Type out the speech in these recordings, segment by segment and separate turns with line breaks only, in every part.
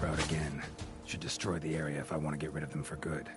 sprout again. Should destroy the area if I want to get rid of them for good.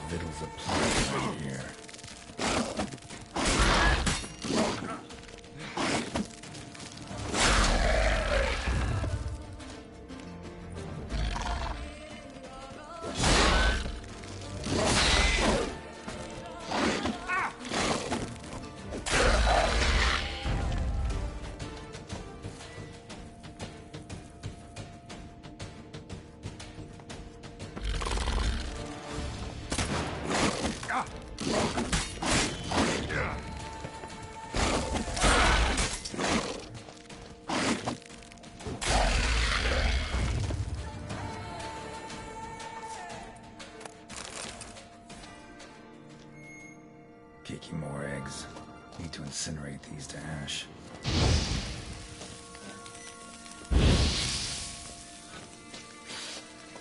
Vittles a place right here. Kiki, more eggs. Need to incinerate these to ash.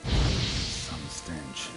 Some stench.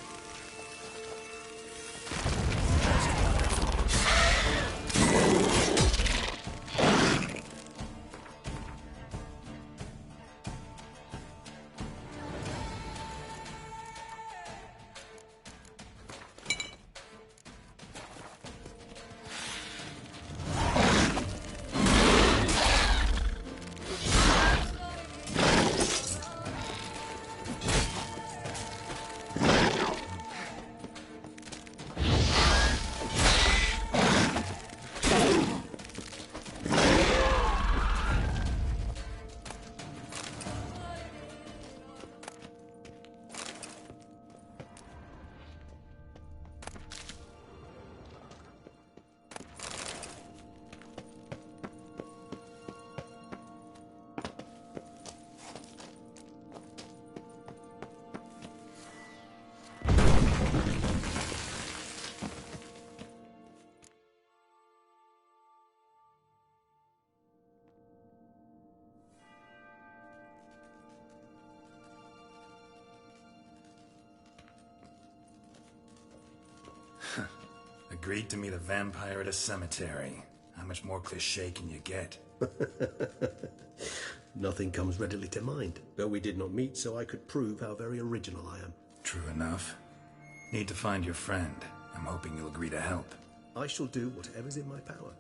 Agreed to meet a vampire at a cemetery. How much more cliché can you get?
Nothing comes readily to mind, though we did not meet so I could prove how very original I am.
True enough. Need to find your friend. I'm hoping you'll agree to help.
I shall do whatever's in my power.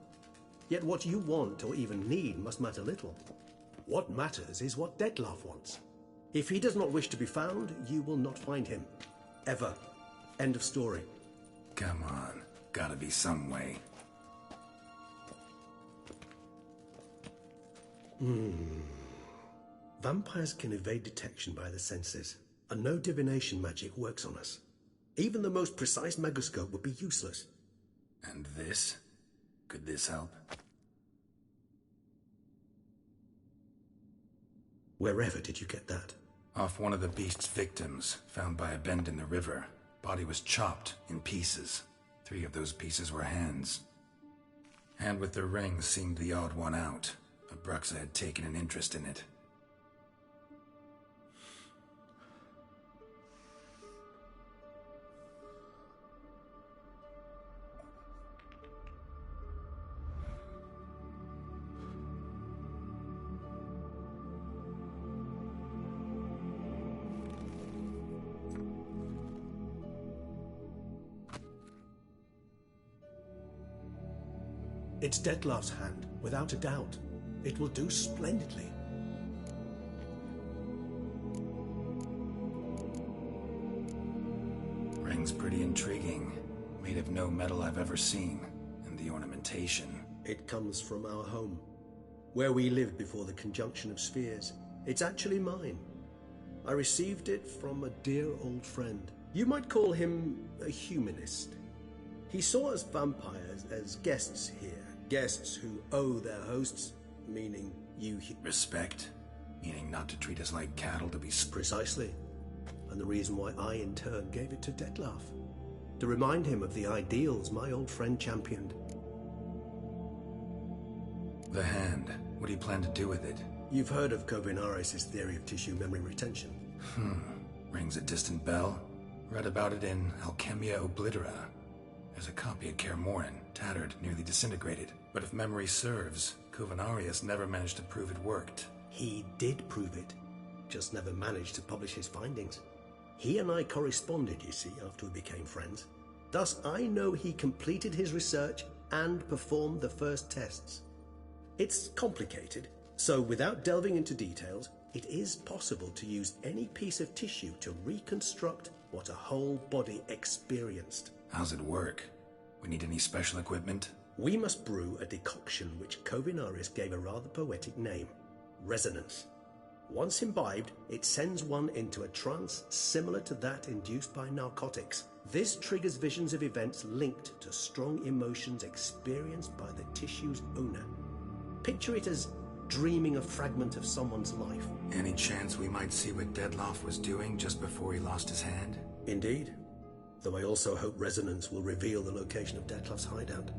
Yet what you want or even need must matter little. What matters is what Dettlaff wants. If he does not wish to be found, you will not find him. Ever. End of story.
Come on. Gotta be some way.
Vampires can evade detection by the senses, and no divination magic works on us. Even the most precise megoscope would be useless.
And this? Could this help?
Wherever did you get that?
Off one of the beast's victims, found by a bend in the river. Body was chopped in pieces. 3 of those pieces were hands. Hand with the ring seemed the odd one out. Abruxa had taken an interest in it.
It's Dettlar's hand, without a doubt. It will do splendidly.
Ring's pretty intriguing. Made of no metal I've ever seen. And the ornamentation.
It comes from our home, where we lived before the conjunction of spheres. It's actually mine. I received it from a dear old friend. You might call him a humanist. He saw us vampires as guests here. Guests who owe their hosts, meaning you...
Respect? Meaning not to treat us like cattle to be...
Precisely. And the reason why I, in turn, gave it to Dettlar. To remind him of the ideals my old friend championed.
The hand. What do you plan to do with it?
You've heard of Kovinaris' theory of tissue memory retention.
Rings a distant bell. Read about it in Alchemia Oblitera. There's a copy at Kaer Morhen, tattered, nearly disintegrated. But if memory serves, Kovinaris never managed to prove it worked.
He did prove it, just never managed to publish his findings. He and I corresponded, you see, after we became friends. Thus, I know he completed his research and performed the first tests. It's complicated, so without delving into details, it is possible to use any piece of tissue to reconstruct what a whole body experienced.
How's it work? We need any special equipment?
We must brew a decoction which Kovinaris gave a rather poetic name, resonance. Once imbibed, it sends one into a trance similar to that induced by narcotics. This triggers visions of events linked to strong emotions experienced by the tissue's owner. Picture it as dreaming a fragment of someone's life.
Any chance we might see what Dettlar was doing just before he lost his hand?
Indeed. Though I also hope resonance will reveal the location of Dettlar's hideout.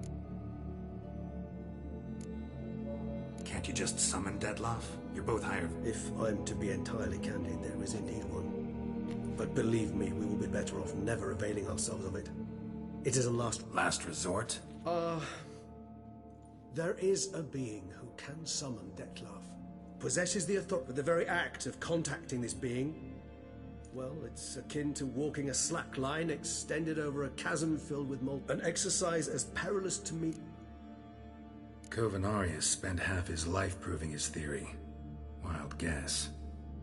Can't you just summon Dettlar? You're both hired.
If I'm to be entirely candid, there is indeed one. But believe me, we will be better off never availing ourselves of it. It is a last
resort?
There is a being who can summon Dettlar. Possesses the authority. The very act of contacting this being, well, it's akin to walking a slack line extended over a chasm filled with molten. An exercise as perilous to me.
Kovinaris spent half his life proving his theory. Wild guess.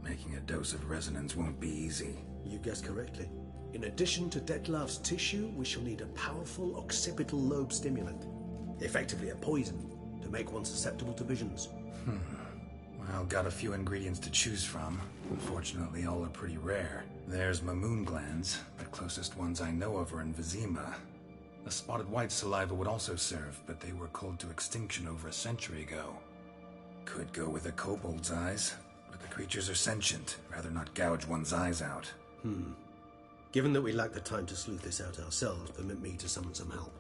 Making a dose of resonance won't be easy.
You guessed correctly. In addition to Dettlar's tissue, we shall need a powerful occipital lobe stimulant. Effectively a poison, to make one susceptible to visions.
Well, got a few ingredients to choose from. Unfortunately, all are pretty rare. There's Mamoon glands. The closest ones I know of are in Vizima. The spotted white saliva would also serve, but they were cooled to extinction over a century ago. Could go with a kobold's eyes, but the creatures are sentient. Rather not gouge one's eyes out.
Given that we lack the time to sleuth this out ourselves, permit me to summon some help.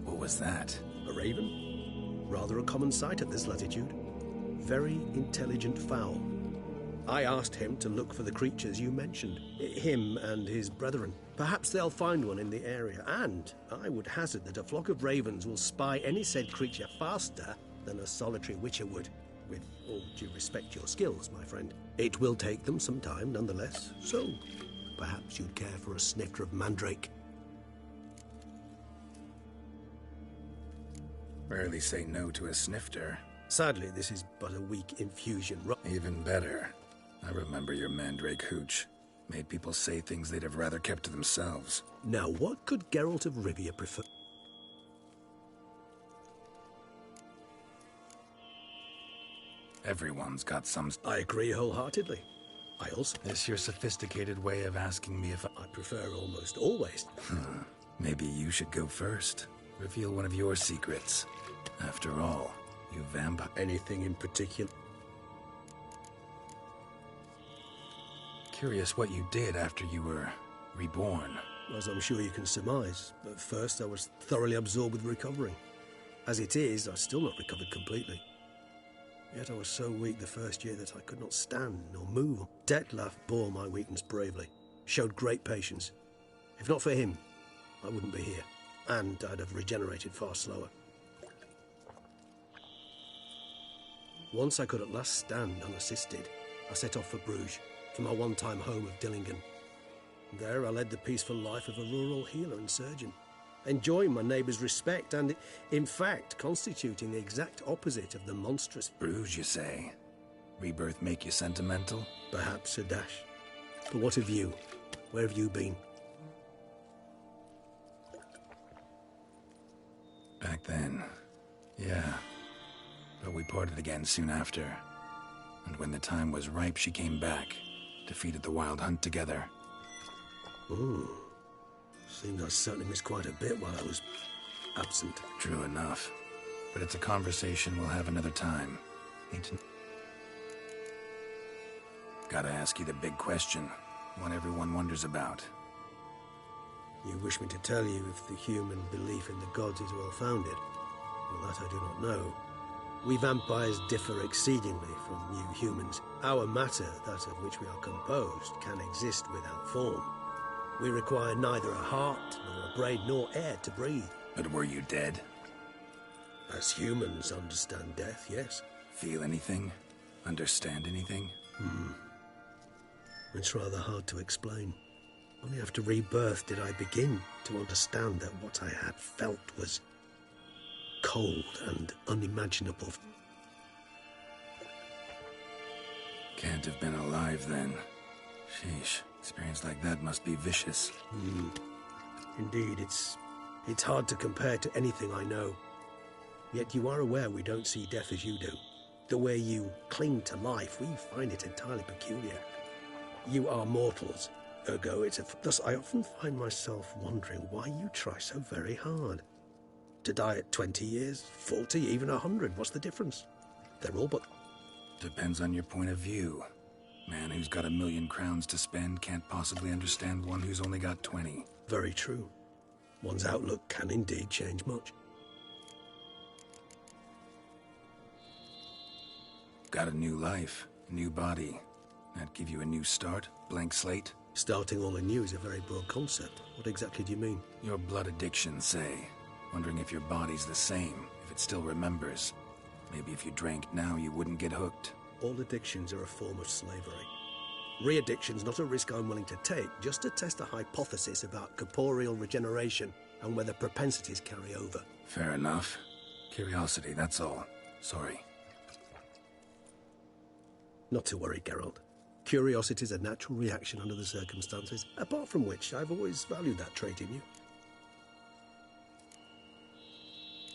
What was that?
A raven? Rather a common sight at this latitude. Very intelligent fowl. I asked him to look for the creatures you mentioned. Him and his brethren. Perhaps they'll find one in the area, and I would hazard that a flock of ravens will spy any said creature faster than a solitary witcher would. With all due respect to your skills, my friend. It will take them some time, nonetheless, so perhaps you'd care for a snifter of mandrake.
Rarely say no to a snifter.
Sadly, this is but a weak infusion.
Even better. I remember your mandrake hooch. Made people say things they'd have rather kept to themselves.
Now, what could Geralt of Rivia prefer?
Everyone's got some...
I agree wholeheartedly. I also...
This your sophisticated way of asking me if
I prefer almost always.
Maybe you should go first. Reveal one of your secrets. After all, you vampire...
Anything in particular?
Curious what you did after you were reborn.
As I'm sure you can surmise, at first I was thoroughly absorbed with recovering. As it is, I've still not recovered completely. Yet I was so weak the first year that I could not stand nor move. Detlef bore my weakness bravely, showed great patience. If not for him, I wouldn't be here, and I'd have regenerated far slower. Once I could at last stand unassisted, I set off for Bruges, for my one-time home of Dillingen. There I led the peaceful life of a rural healer and surgeon, enjoying my neighbours' respect and, in fact, constituting the exact opposite of the monstrous...
Bruges, you say? Rebirth make you sentimental?
Perhaps a dash. But what of you? Where have you been?
Back then, yeah. But we parted again soon after. And when the time was ripe, she came back. Defeated the Wild Hunt together.
Ooh. Seems I certainly missed quite a bit while I was absent.
True enough. But it's a conversation we'll have another time. Gotta ask you the big question. One everyone wonders about.
You wish me to tell you if the human belief in the gods is well founded? Well, that I do not know. We vampires differ exceedingly from you humans. Our matter, that of which we are composed, can exist without form. We require neither a heart, nor a brain, nor air to breathe.
But were you dead?
As humans understand death, yes.
Feel anything? Understand anything?
It's rather hard to explain. Only after rebirth did I begin to understand that what I had felt was cold and unimaginable.
Can't have been alive then. Sheesh. Experience like that must be vicious.
Indeed, it's hard to compare to anything I know. Yet you are aware we don't see death as you do. The way you cling to life, we find it entirely peculiar. You are mortals, ergo thus I often find myself wondering why you try so very hard. To die at 20 years, 40, even 100, what's the difference? They're all but...
Depends on your point of view. Man who's got 1,000,000 crowns to spend can't possibly understand one who's only got 20.
Very true. One's outlook can indeed change much.
Got a new life, new body. That give you a new start? Blank slate?
Starting all anew is a very broad concept. What exactly do you mean?
Your blood addiction, say. Wondering if your body's the same, if it still remembers. Maybe if you drank now, you wouldn't get hooked.
All addictions are a form of slavery. Re-addiction's not a risk I'm willing to take, just to test a hypothesis about corporeal regeneration and whether propensities carry over.
Fair enough. Curiosity, that's all. Sorry.
Not to worry, Geralt. Curiosity is a natural reaction under the circumstances, apart from which I've always valued that trait in you.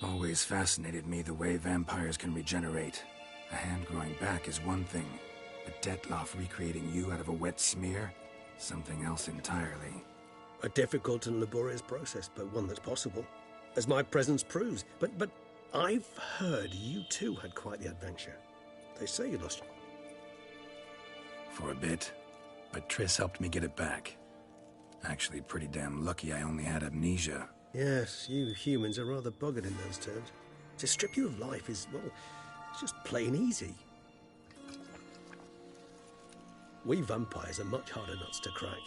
Always fascinated me the way vampires can regenerate. A hand growing back is one thing, but Detlef recreating you out of a wet smear? Something else entirely.
A difficult and laborious process, but one that's possible, as my presence proves. But I've heard you too had quite the adventure. They say you lost...
For a bit, but Triss helped me get it back. Actually, pretty damn lucky I only had amnesia.
Yes, you humans are rather buggered in those terms. To strip you of life is, well, it's just plain easy. We vampires are much harder nuts to crack.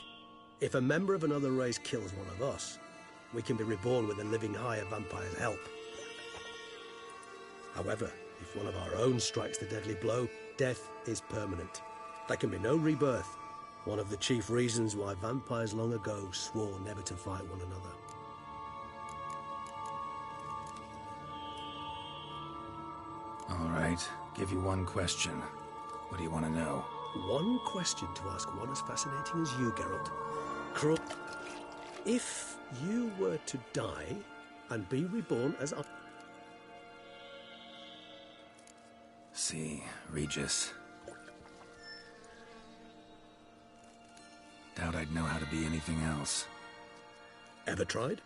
If a member of another race kills one of us, we can be reborn with a living higher vampire's help. However, if one of our own strikes the deadly blow, death is permanent. There can be no rebirth. One of the chief reasons why vampires long ago swore never to fight one another.
right. Give you one question. What do you want to know?
One question to ask one as fascinating as you, Geralt. If you were to die and be reborn as a...
See, Regis. Doubt I'd know how to be anything else.
Ever tried?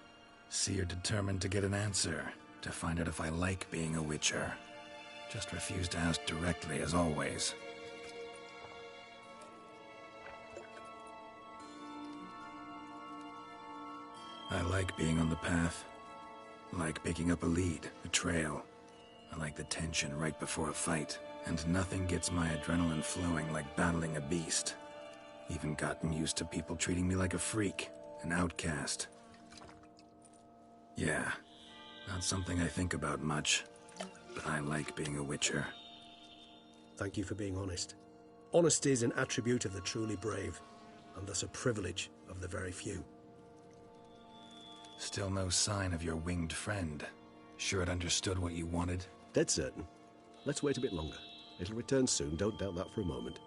See, you're determined to get an answer. To find out if I like being a Witcher. Just refuse to ask directly, as always. I like being on the path. I like picking up a lead, a trail. I like the tension right before a fight. And nothing gets my adrenaline flowing like battling a beast. Even gotten used to people treating me like a freak, an outcast. Yeah, not something I think about much, but I like being a Witcher.
Thank you for being honest. Honesty is an attribute of the truly brave, and thus a privilege of the very few.
Still no sign of your winged friend. Sure it understood what you wanted?
Dead certain. Let's wait a bit longer. It'll return soon, don't doubt that for a moment.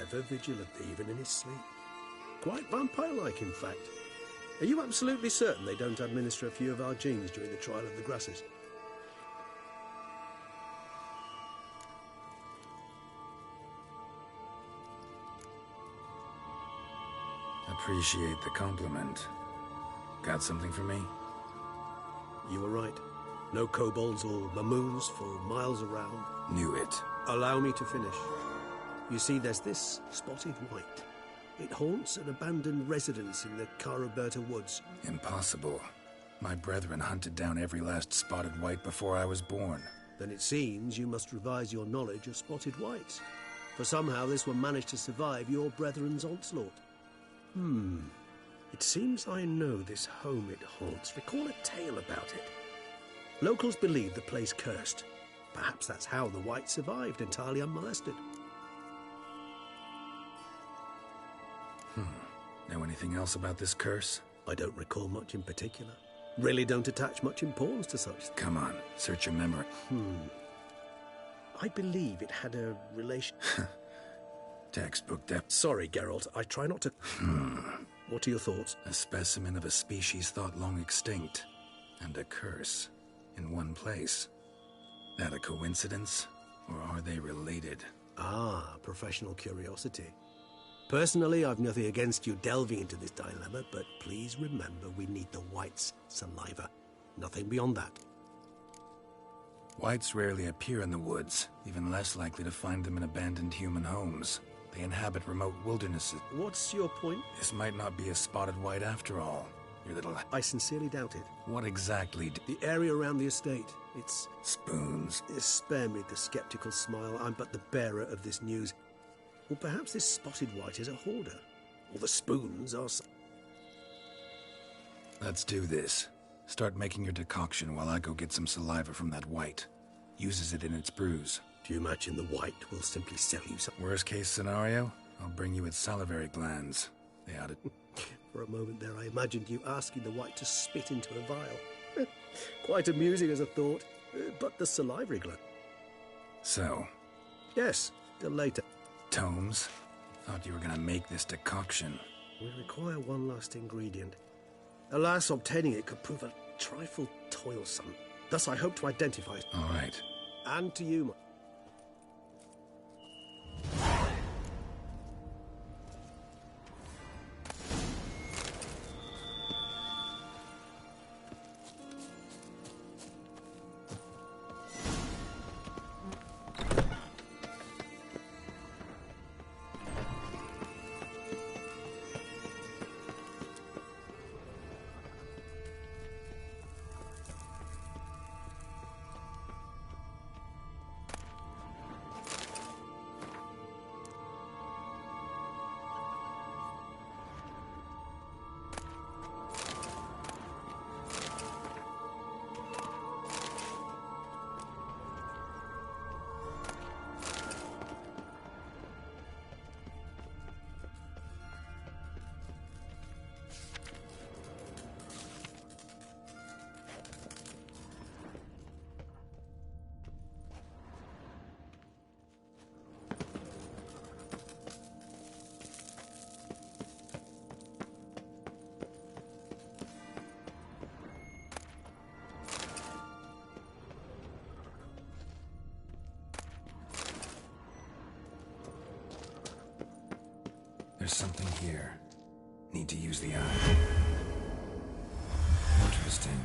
Ever vigilant, even in his sleep. Quite vampire-like, in fact. Are you absolutely certain they don't administer a few of our genes during the trial of the grasses?
Appreciate the compliment. Got something for me?
You were right. No kobolds or mamoons for miles around.
Knew it.
Allow me to finish. You see, there's this spotted white. It haunts an abandoned residence in the Caraberta woods.
Impossible. My brethren hunted down every last spotted white before I was born.
Then it seems you must revise your knowledge of spotted whites. For somehow this one managed to survive your brethren's onslaught. It seems I know this home it haunts. Recall a tale about it. Locals believe the place cursed. Perhaps that's how the white survived entirely unmolested.
Know anything else about this curse?
I don't recall much in particular. Really don't attach much importance to such.
Come on, search your memory.
I believe it had a relation...
Textbook depth.
Sorry, Geralt, I try not to... What are your thoughts?
A specimen of a species thought long extinct. And a curse. In one place. That a coincidence? Or are they related?
Ah, professional curiosity. Personally, I've nothing against you delving into this dilemma, but please remember we need the white's saliva. Nothing beyond that.
Whites rarely appear in the woods, even less likely to find them in abandoned human homes. They inhabit remote wildernesses.
What's your point?
This might not be a spotted white after all. Your little...
I sincerely doubt it.
What exactly
The area around the estate. It's...
Spoons.
Spare me the skeptical smile. I'm but the bearer of this news. Or perhaps this spotted white is a hoarder. Or the spoons are...
Let's do this. Start making your decoction while I go get some saliva from that white. Uses it in its brews.
Do you imagine the white will simply sell you some...
Worst case scenario, I'll bring you its salivary glands. They ought to...
For a moment there, I imagined you asking the white to spit into a vial. Quite amusing as a thought, but the salivary gland...
So,
Yes, till later.
tomes? Thought you were gonna make this decoction.
We require one last ingredient. Alas, obtaining it could prove a trifle toilsome. Thus I hope to identify...
All right.
And to you,
There's something here. Need to use the eye. Interesting.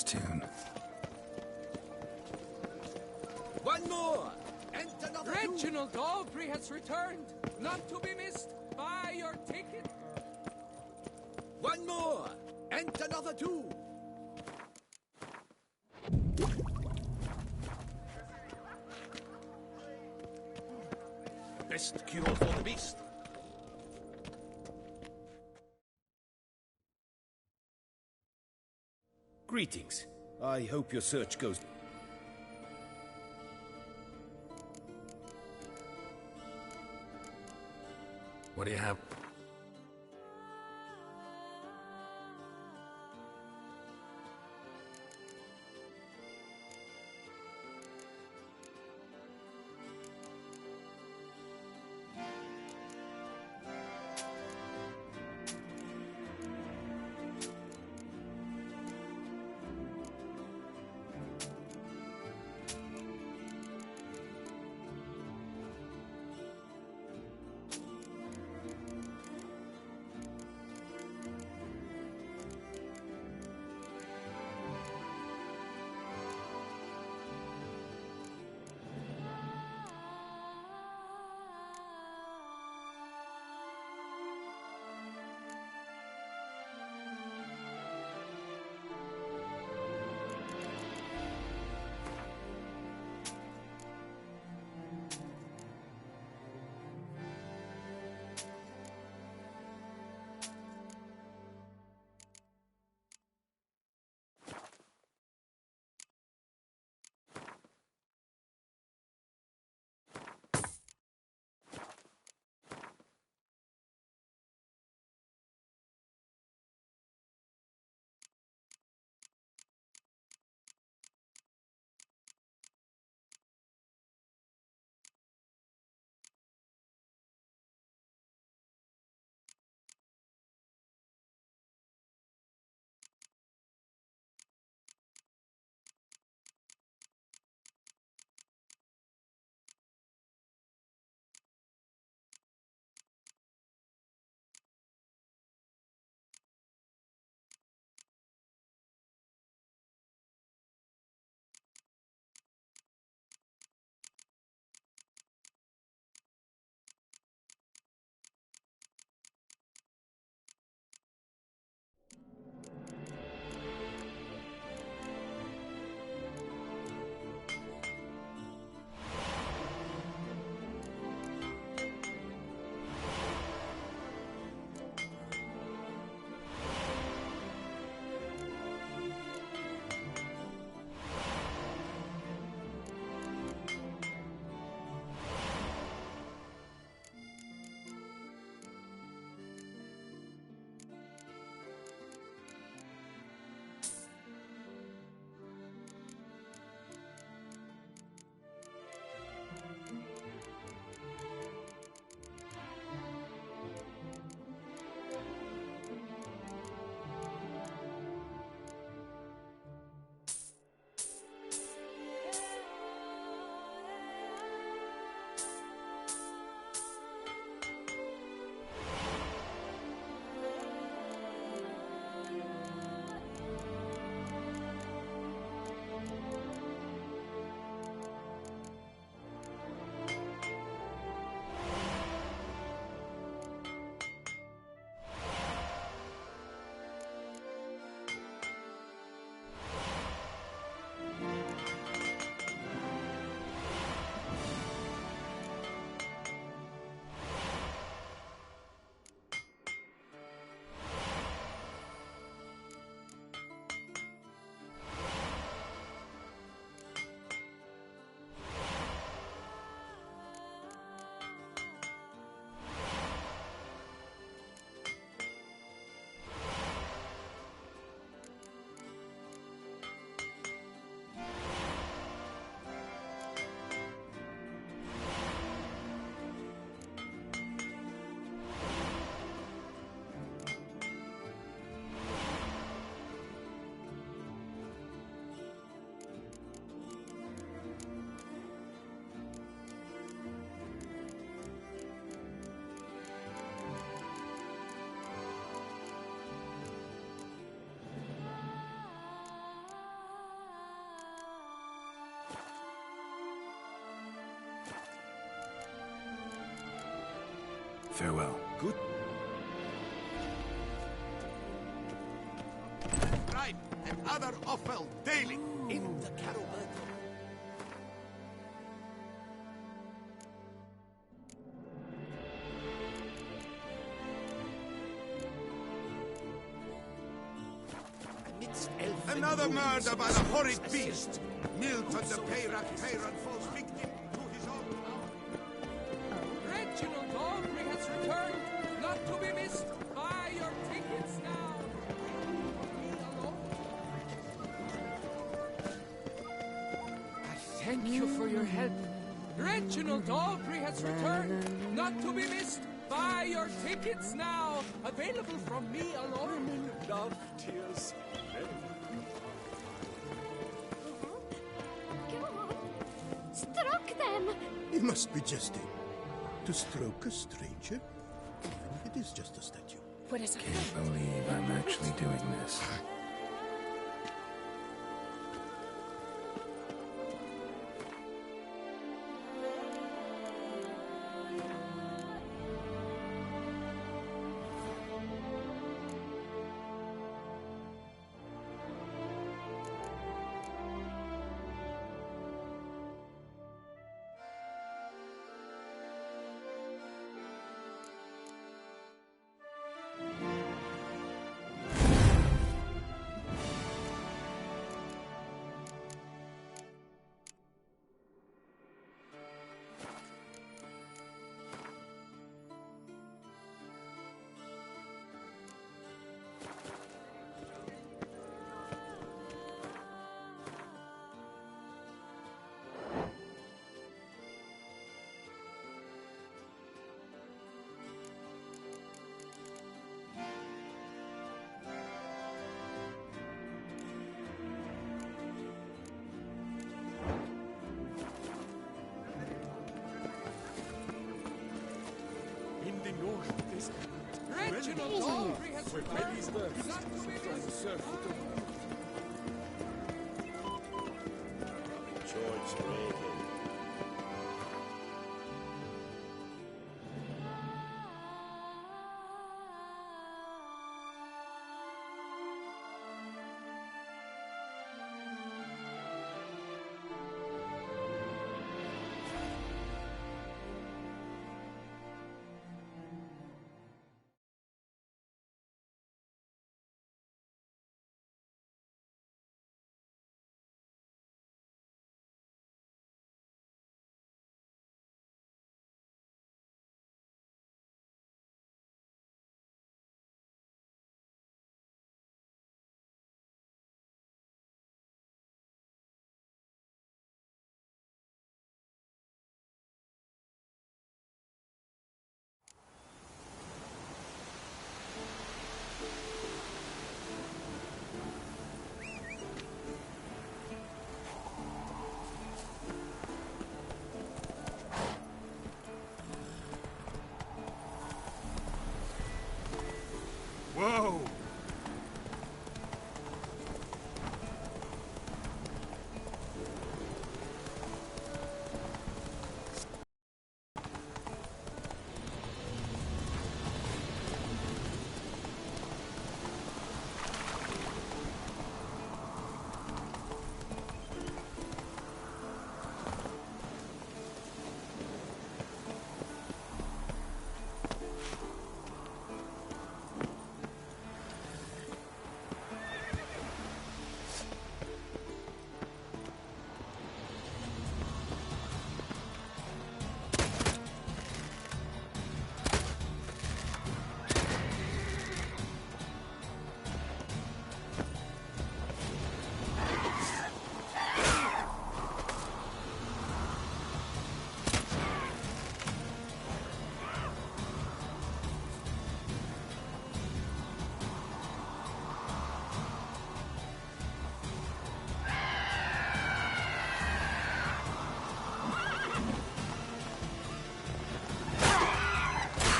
this tune.
One more! And another two!
Reginald Aubrey has returned, not to be missed. Buy your ticket.
One more! And another two! Best cure for the beast. Greetings. I hope your search goes...
What do you have? Farewell.
Good. Right, and other offal daily in the Caroberto. Another murder by the horrid beast! Milton the Peyrac Peyron falls victim to his own power.
Reginald Aubrey has returned, not to be missed. Buy your tickets now. Me alone. I thank you for your help. Reginald Aubrey has returned, not to be missed. Buy your tickets now. Available from me alone.
Love, tears,
Go on. Stroke them.
You must be jesting. To stroke a stranger? Even if it is just a statue.
What is it?
Can't believe I'm actually doing this.
Reginald Aubrey has returned, not to be missed.
George Reagan.
Whoa!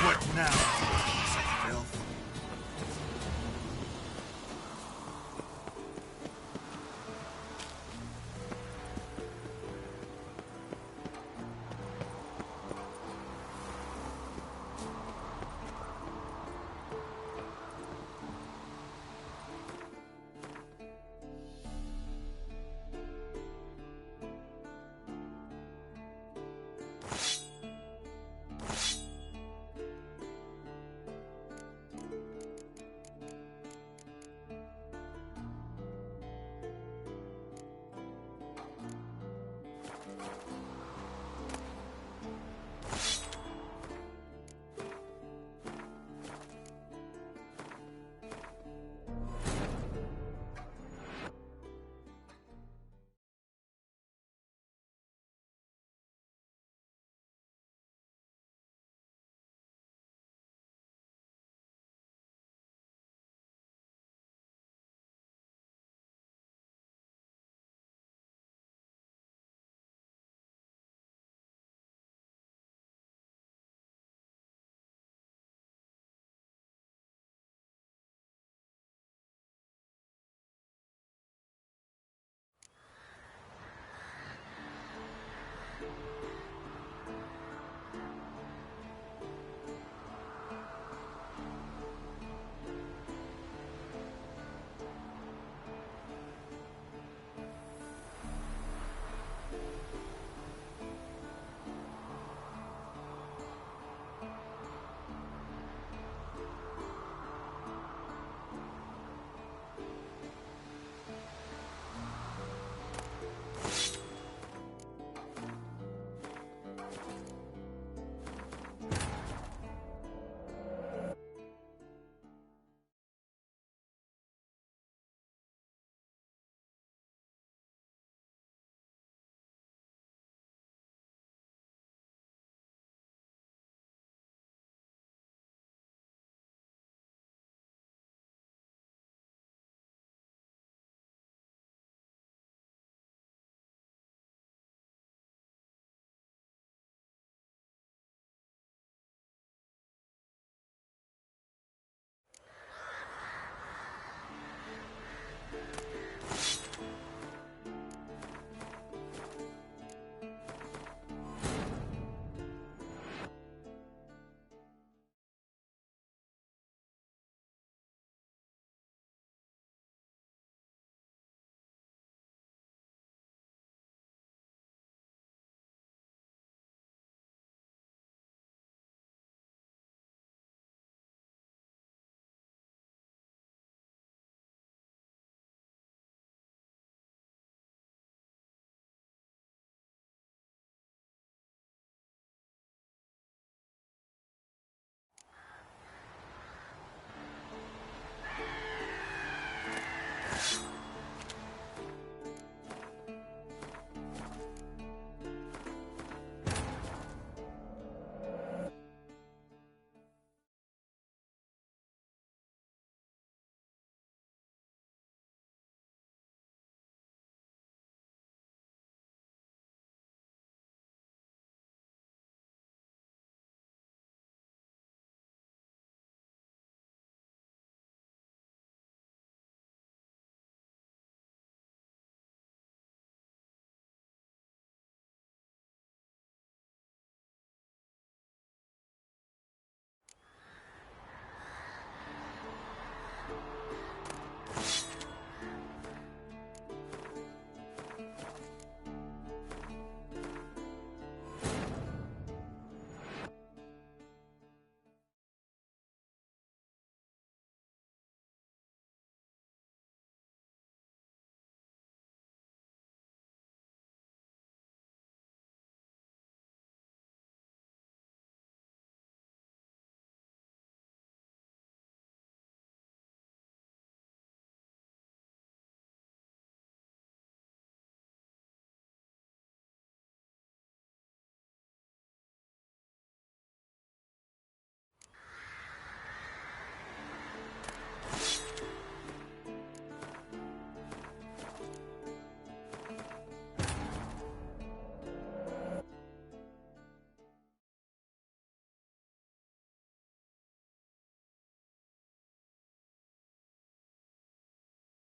What now?